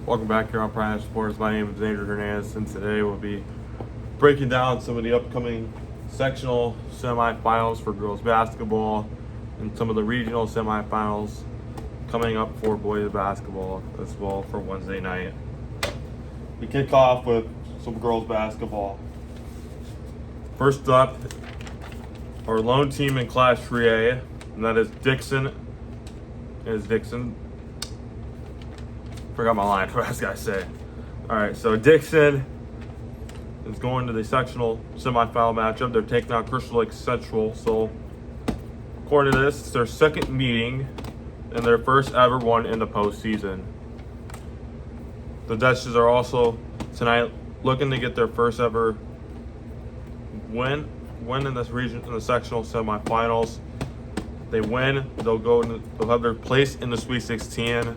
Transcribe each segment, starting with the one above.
Welcome back here on Prime Sports. My name is Andrew Hernandez, and today we'll be breaking down some of the upcoming sectional semifinals for girls basketball and some of the regional semifinals coming up for boys basketball as well for Wednesday night. We kick off with some girls basketball. First up, our lone team in Class 3A, and that is Dixon. Forgot my line. What I was gonna say. All right, so Dixon is going to the sectional semifinal matchup. They're taking on Crystal Lake Central. So, according to this, it's their second meeting and their first ever one in the postseason. The Dutchess are also tonight looking to get their first ever win in this region in the sectional semifinals. They win, they'll have their place in the Sweet 16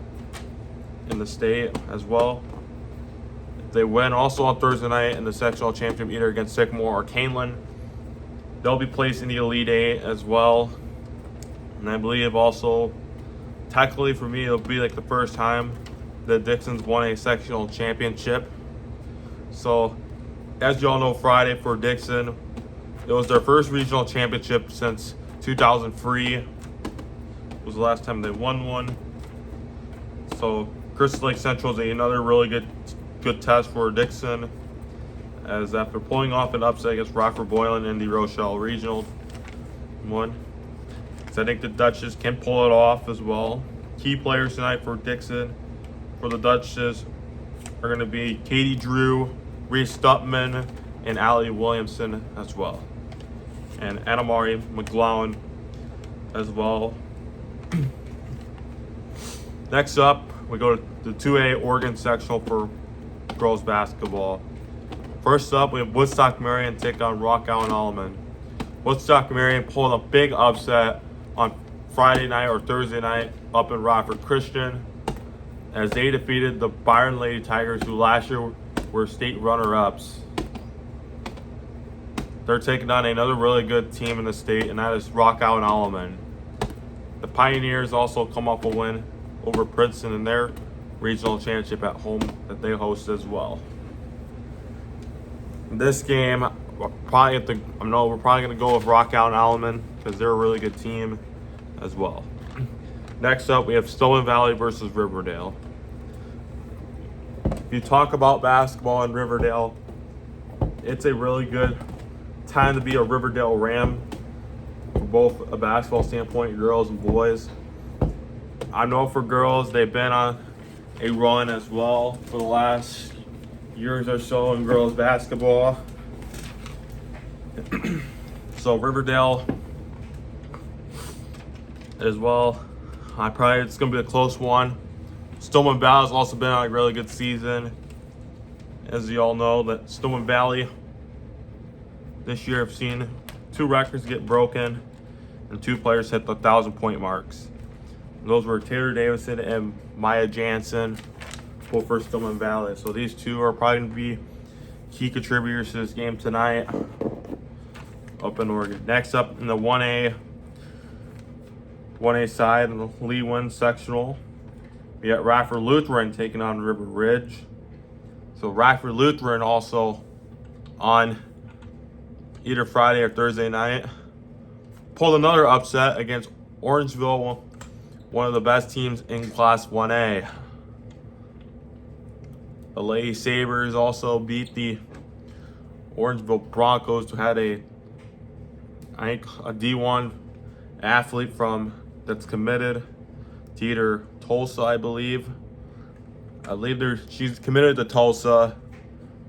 in the state as well. If they win also on Thursday night in the sectional championship either against Sycamore or Canelan, they'll be placed in the Elite Eight as well. And I believe also, technically for me, it'll be like the first time that Dixon's won a sectional championship. So, as you all know, Friday for Dixon, it was their first regional championship since 2003. Was the last time they won one. So Crystal Lake Central is another really good test for Dixon, as after pulling off an upset against Rockford Boylan in the Rochelle Regional one. So I think the Dutchess can pull it off as well. Key players tonight for Dixon, for the Dutchess, are going to be Katie Drew, Reese Stutman, and Allie Williamson as well. And Annamari McGlowan as well. Next up, we go to the 2A Oregon sectional for girls basketball. First up, we have Woodstock Marion take on Rock Island Alleman. Woodstock Marion pulled a big upset on Friday night or Thursday night up in Rockford Christian as they defeated the Byron Lady Tigers, who last year were state runner-ups. They're taking on another really good team in the state, and that is Rock Island Alleman. The Pioneers also come off a win over Princeton in their regional championship at home that they host as well. In this game, we're probably going to go with Rock Island Alleman because they're a really good team as well. Next up, we have Stillman Valley versus Riverdale. If you talk about basketball in Riverdale, it's a really good time to be a Riverdale Ram for both a basketball standpoint, girls and boys. I know for girls, they've been on a run as well for the last years or so in girls basketball. So Riverdale as well. It's going to be a close one. Stillman Valley has also been on a really good season. As you all know, that Stillman Valley this year have seen 2 records get broken and 2 players hit the 1,000-point marks. Those were Taylor Davison and Maya Jansen, both for Stillman Valley. So these 2 are probably going to be key contributors to this game tonight up in Oregon. Next up in the 1A side, in the Lee Win sectional, we got Radford Lutheran taking on River Ridge. So Radford Lutheran also on either Friday or Thursday night pulled another upset against Orangeville, one of the best teams in Class 1A. The Lady Sabres also beat the Orangeville Broncos, who had a D1 athlete that's committed to either Tulsa, I believe. She's committed to Tulsa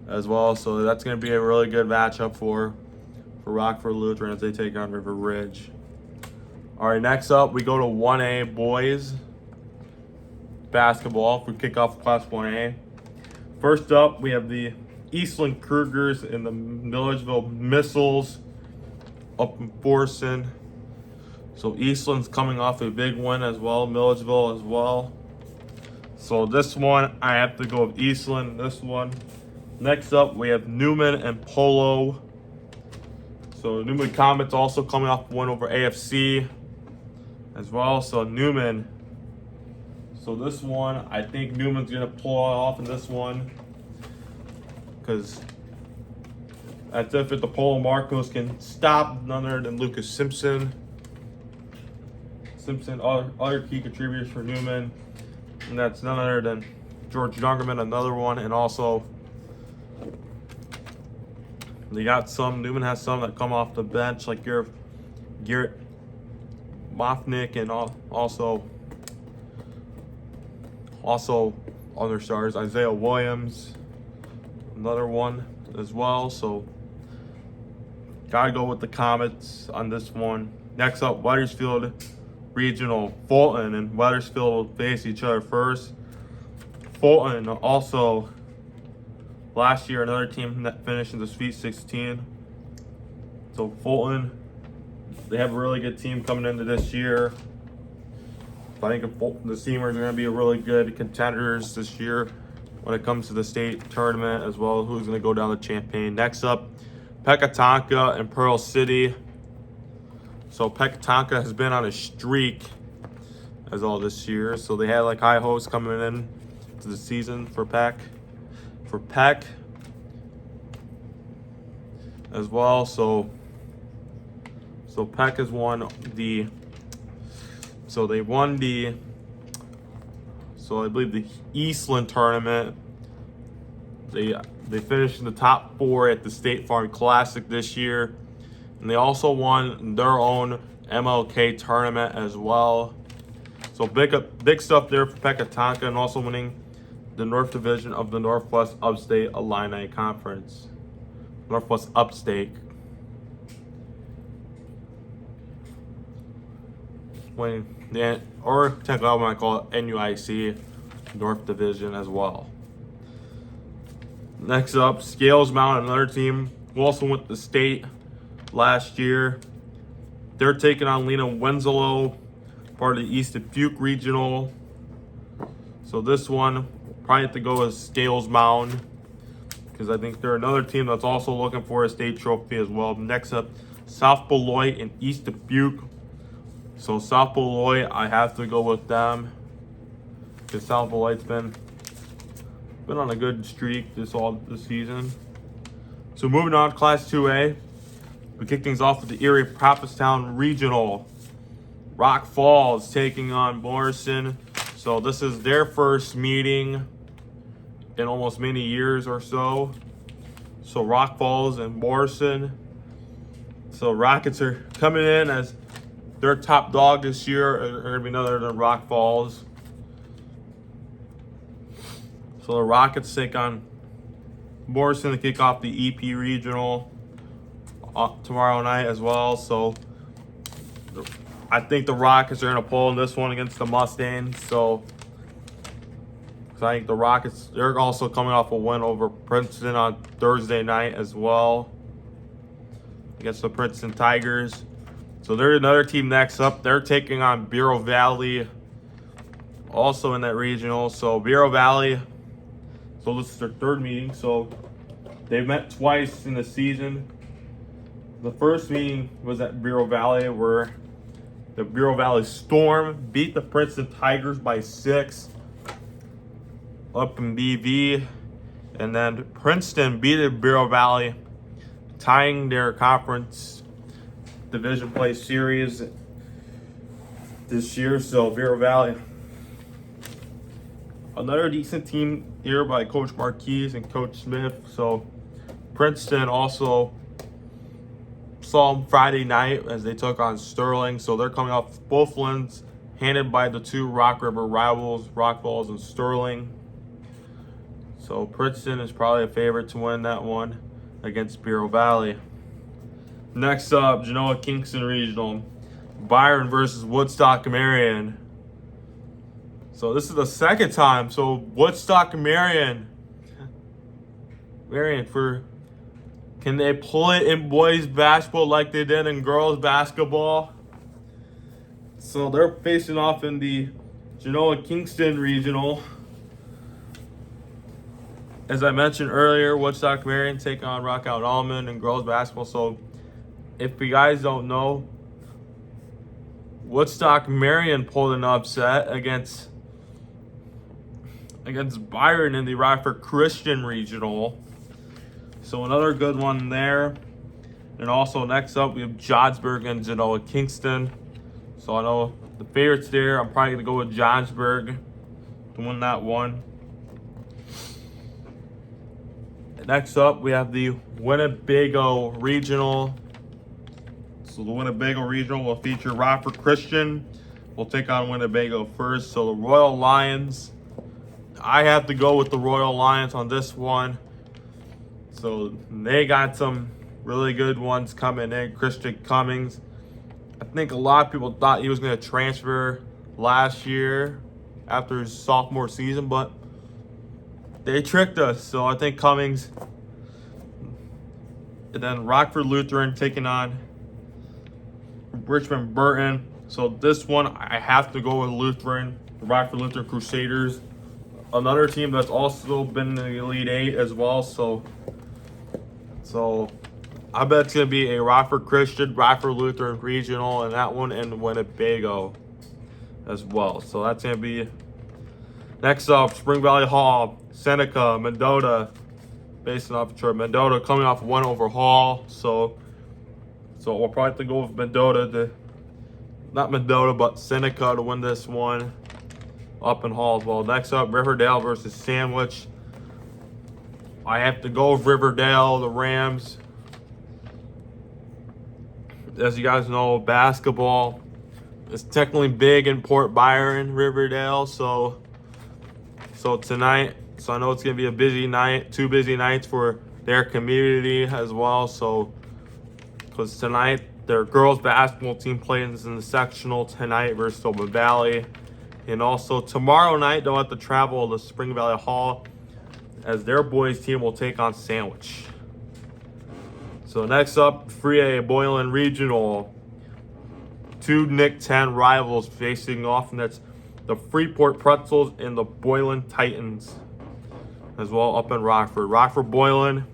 as well, so that's going to be a really good matchup for Rockford Lutheran as they take on River Ridge. All right, next up, we go to 1A boys basketball for kickoff Class 1A. First up, we have the Eastland Cougars and the Milledgeville Missiles up in Forson. So Eastland's coming off a big win as well, Milledgeville as well. So this one, I have to go with Eastland, this one. Next up, we have Newman and Polo. So Newman Comets also coming off a win over AFC as well. So So this one, I think Newman's gonna pull off in this one, because that's if the Polo Marcos can stop none other than Lucas Simpson. Other key contributors for Newman, and that's none other than George Youngerman, another one, and also Newman has some that come off the bench, like your Garrett Mofnick, and also other stars, Isaiah Williams, another one as well. So gotta go with the Comets on this one. Next up, Wethersfield Regional. Fulton and Wethersfield face each other first. Fulton also last year another team that finished in the Sweet 16. So Fulton, they have a really good team coming into this year. I think the Steamers are going to be a really good contenders this year when it comes to the state tournament, as well as who's going to go down the Champaign. Next up, Pecatonica and Pearl City. So Pecatonica has been on a streak as all this year. So they had like high hopes coming in to the season for Peck as well. So Peck has won the. So they won I believe the Eastland tournament. They finished in the top 4 at the State Farm Classic this year. And they also won their own MLK tournament as well. So big stuff there for Pecatonica, and also winning the North Division of the Northwest Upstate Illini Conference. Northwest Upstate. Or technically I might call it NUIC North Division as well. Next up, Scales Mountain, another team who also went to state last year. They're taking on Lena Winslow, part of the East Dubuque Regional. So this one, probably have to go with Scales Mountain, because I think they're another team that's also looking for a state trophy as well. Next up, South Beloit and East Dubuque. So South Beloit, I have to go with them, because South Beloit's been on a good streak this season. So moving on to Class 2A, we kick things off with the Erie Prophetstown Regional. Rock Falls taking on Morrison. So this is their first meeting in almost many years or so. So Rock Falls and Morrison. So Rockets are coming in as their top dog this year, are going to be none other than Rock Falls. So the Rockets take on Morrison to kick off the EP Regional tomorrow night as well. So I think the Rockets are going to pull in this one against the Mustangs. So I think the Rockets, they're also coming off a win over Princeton on Thursday night as well against the Princeton Tigers. So they're another team next up. They're taking on Bureau Valley, also in that regional. So Bureau Valley, so this is their third meeting. So they've met twice in the season. The first meeting was at Bureau Valley, where the Bureau Valley Storm beat the Princeton Tigers by 6 up in BV. And then Princeton beat the Bureau Valley, tying their conference division play series this year. So Bureau Valley, another decent team here by Coach Marquise and Coach Smith. So Princeton also saw them Friday night as they took on Sterling. So they're coming off both wins handed by the two Rock River rivals, Rock Falls and Sterling. So Princeton is probably a favorite to win that one against Bureau Valley. Next up, Genoa Kingston Regional. Byron versus Woodstock Marion. So this is the second time. So Woodstock Marion can they pull it in boys basketball like they did in girls basketball? So they're facing off in the Genoa Kingston Regional. As I mentioned earlier, Woodstock Marion taking on Rockout Almond in girls basketball. So if you guys don't know, Woodstock Marion pulled an upset against against Byron in the Rockford Christian Regional. So another good one there. And also next up we have Johnsburg and Genoa Kingston. So I know the favorites there. I'm probably gonna go with Johnsburg to win that one. Next up we have the Winnebago Regional. So the Winnebago Regional will feature Rockford Christian. We'll take on Winnebago first. So the Royal Lions. I have to go with the Royal Lions on this one. So they got some really good ones coming in. Christian Cummings. I think a lot of people thought he was going to transfer last year after his sophomore season, but they tricked us. So I think Cummings. And then Rockford Lutheran taking on Richmond Burton. So this one, I have to go with Lutheran, Rockford Lutheran Crusaders. Another team that's also been in the Elite Eight as well. So I bet it's going to be a Rockford Christian, Rockford Lutheran Regional, and that one in Winnebago as well. So that's going to be next up, Spring Valley Hall, Seneca, Mendota, based off Detroit. Mendota coming off one over Hall. So we'll probably have to go with Mendota not Mendota, but Seneca to win this one up in Hall as well. Next up, Riverdale versus Sandwich. I have to go with Riverdale, the Rams. As you guys know, basketball is technically big in Port Byron, Riverdale. So tonight, I know it's going to be a busy night, 2 busy nights for their community as well. So, because tonight, their girls basketball team plays in the sectional tonight versus Open Valley. And also tomorrow night, they'll have to travel to Spring Valley Hall as their boys team will take on Sandwich. So next up, 3A Boylan Regional. 2 Nick 10 rivals facing off, and that's the Freeport Pretzels and the Boylan Titans as well up in Rockford. Rockford Boylan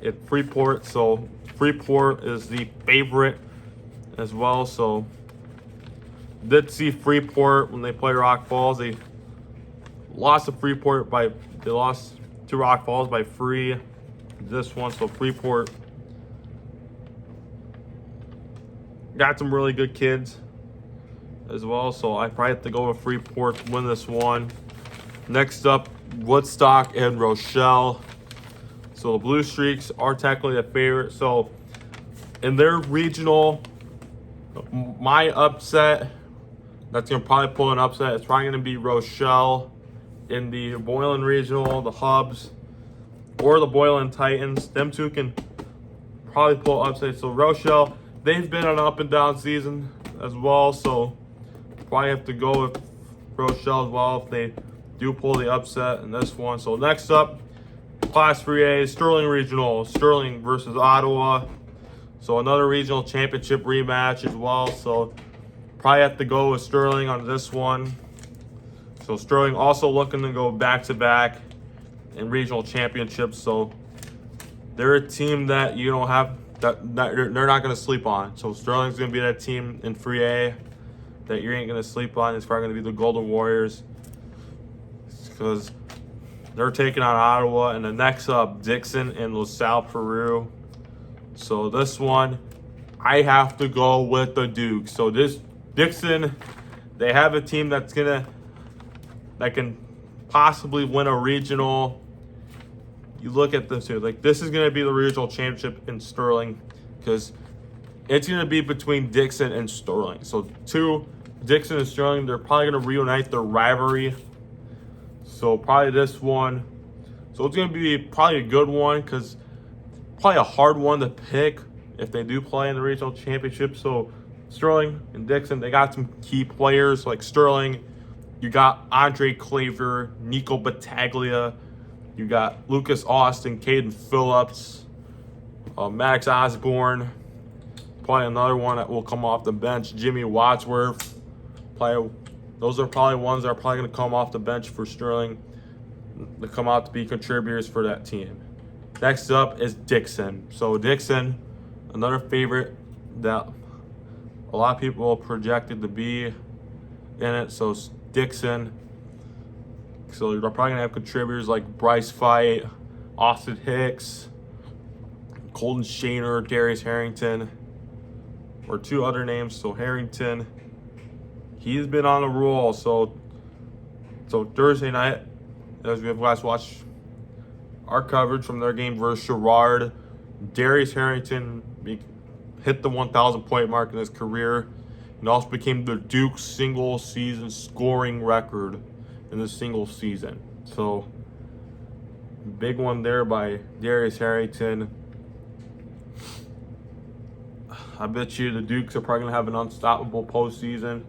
at Freeport. So Freeport is the favorite as well. So did see Freeport when they play Rock Falls. They lost to Freeport they lost to Rock Falls by 3 this one. So Freeport got some really good kids as well. So I probably have to go with Freeport to win this one. Next up, Woodstock and Rochelle. So the Blue Streaks are technically the favorite. So in their regional, my upset, that's going to probably pull an upset. It's probably going to be Rochelle. In the Boylan Regional, the Hubs or the Boylan Titans. Them two can probably pull upset. So Rochelle, they've been on an up and down season as well. So probably have to go with Rochelle as well if they do pull the upset in this one. So next up, Class 3A, Sterling Regional. Sterling versus Ottawa. So another regional championship rematch as well. So probably have to go with Sterling on this one. So Sterling also looking to go back-to-back in regional championships. So they're a team that you don't have, that they're not going to sleep on. So Sterling's going to be that team in 3A that you ain't going to sleep on. It's probably going to be the Golden Warriors because they're taking on Ottawa. And the next up, Dixon and LaSalle Peru. So this one, I have to go with the Dukes. So this Dixon, they have a team that can possibly win a regional. You look at this here, like this is going to be the regional championship in Sterling because it's going to be between Dixon and Sterling. So Dixon and Sterling, they're probably going to reunite their rivalry. So probably this one. So it's going to be probably a good one because probably a hard one to pick if they do play in the regional championship. So Sterling and Dixon, they got some key players like Sterling. You got Andre Claver, Nico Battaglia. You got Lucas Austin, Caden Phillips, Max Osborne. Probably another one that will come off the bench, Jimmy Wadsworth. Those are probably ones that are probably going to come off the bench for Sterling to come out to be contributors for that team. Next up is Dixon. So Dixon, another favorite that a lot of people projected to be in it. So Dixon, So you're probably gonna have contributors like Bryce Fight, Austin Hicks, Colton Shaner, Darius Harrington, or 2 other names. So Harrington, he's been on a roll. So Thursday night, as we have guys watch our coverage from their game versus Sherrard, Darius Harrington hit the 1,000 point mark in his career and also became the Duke single season scoring record in the single season. So big one there by Darius Harrington. I bet you the Dukes are probably going to have an unstoppable postseason,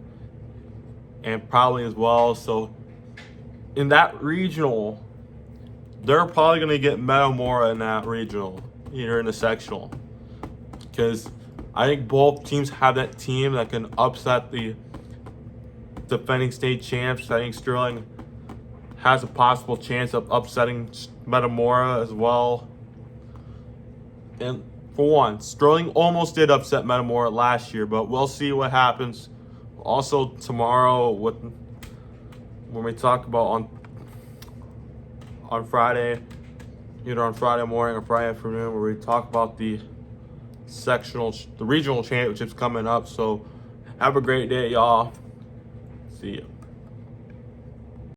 and probably as well. So in that regional, they're probably going to get Metamora in that regional, either in the sectional. Because I think both teams have that team that can upset the defending state champs. I think Sterling has a possible chance of upsetting Metamora as well. And for one, Sterling almost did upset Metamora last year, but we'll see what happens. Also tomorrow, when we talk about on Friday, either on Friday morning or Friday afternoon, where we talk about the regional championships coming up. So have a great day, y'all. See ya.